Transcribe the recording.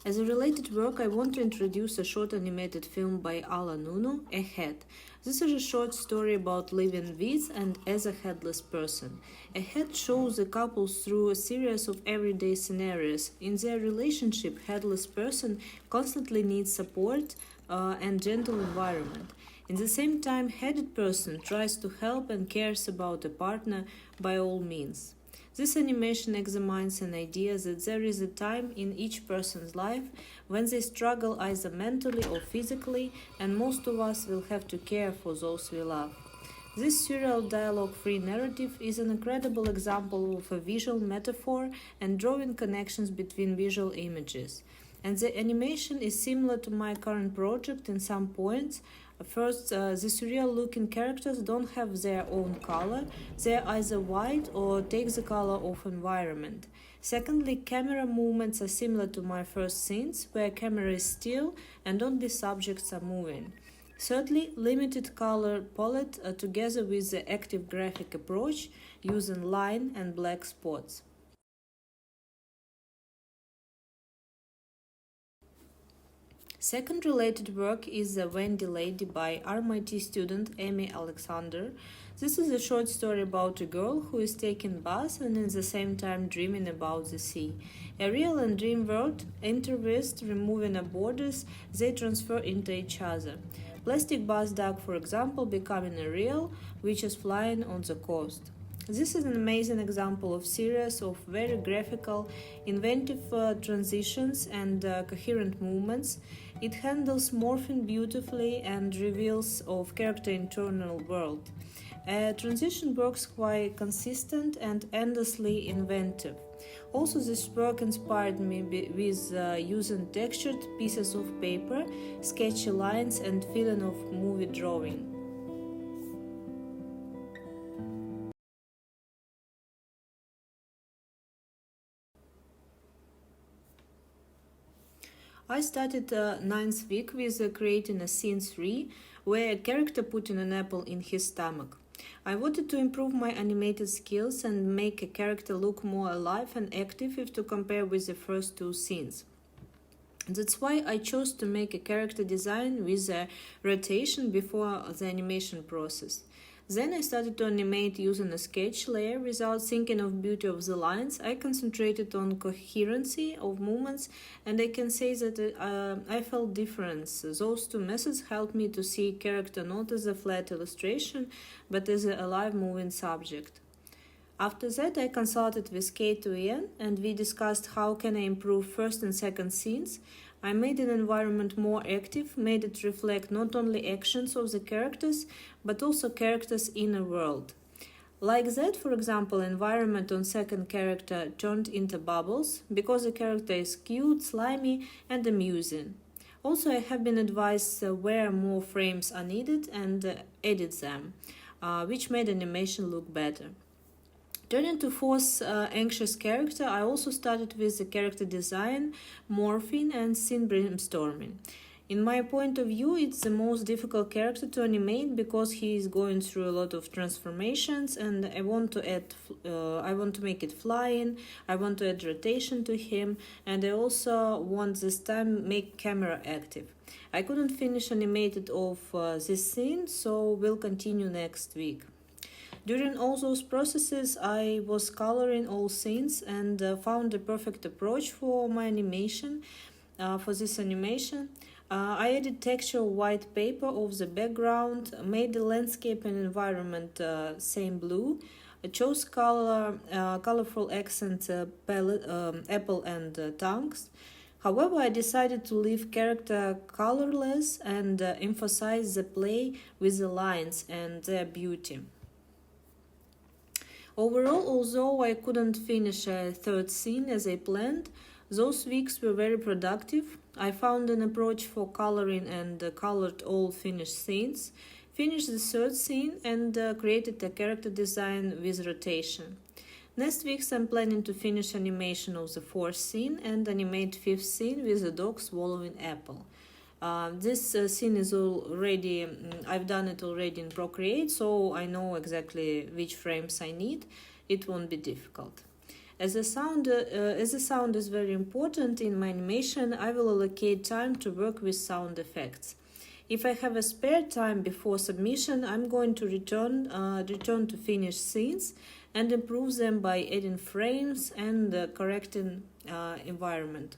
As a related work, I want to introduce a short animated film by Ala Nunu, A Head. This is a short story about living with and as a headless person. A Head shows the couple through a series of everyday scenarios. In their relationship, headless person constantly needs support and gentle environment. In the same time, headed person tries to help and cares about a partner by all means. This animation examines an idea that there is a time in each person's life when they struggle either mentally or physically, and most of us will have to care for those we love. This surreal dialogue-free narrative is an incredible example of a visual metaphor and drawing connections between visual images. And the animation is similar to my current project in some points. First, the surreal-looking characters don't have their own color. They're either white or take the color of environment. Secondly, camera movements are similar to my first scenes, where camera is still and only subjects are moving. Thirdly, limited color palette together with the active graphic approach using line and black spots. Second related work is The Wendy Lady by RMIT student Amy Alexander. This is a short story about a girl who is taking bath and at the same time dreaming about the sea. A real and dream world intertwist, removing the borders, they transfer into each other. Plastic bath duck, for example, becoming a real, which is flying on the coast. This is an amazing example of series of very graphical, inventive transitions and coherent movements. It handles morphing beautifully and reveals of character internal world. Transition works quite consistent and endlessly inventive. Also, this work inspired me with using textured pieces of paper, sketchy lines, and feeling of movie drawing. I started ninth week with creating a scene 3 where a character putting an apple in his stomach. I wanted to improve my animated skills and make a character look more alive and active if to compare with the first two scenes. That's why I chose to make a character design with a rotation before the animation process. Then I started to animate using a sketch layer without thinking of beauty of the lines. I concentrated on coherency of movements, and I can say that I felt difference. Those two methods helped me to see character not as a flat illustration, but as a alive moving subject. After that, I consulted with K2N and we discussed how can I improve first and second scenes. I made an environment more active, made it reflect not only actions of the characters, but also characters' inner world. Like that, for example, environment on second character turned into bubbles because the character is cute, slimy, and amusing. Also, I have been advised where more frames are needed and edit them, which made animation look better. Turning to fourth anxious character, I also started with the character design, morphing, and scene brainstorming. In my point of view, it's the most difficult character to animate because he is going through a lot of transformations, and I want to make it flying. I want to add rotation to him, and I also want this time make camera active. I couldn't finish animated of this scene, so we'll continue next week. During all those processes, I was coloring all scenes and found the perfect approach for my animation. For this animation, I added texture white paper of the background, made the landscape and environment same blue, chose colorful accent palette, apple and tongues. However, I decided to leave character colorless and emphasize the play with the lines and their beauty. Overall, although I couldn't finish a third scene as I planned, those weeks were very productive. I found an approach for coloring and colored all finished scenes, finished the third scene, and created a character design with rotation. Next week, I'm planning to finish animation of the fourth scene and animate fifth scene with the dog swallowing apple. This scene is already, I've done it already in Procreate, so I know exactly which frames I need. It won't be difficult. As the sound is very important in my animation, I will allocate time to work with sound effects. If I have a spare time before submission, I'm going to return to finished scenes and improve them by adding frames and correcting environment.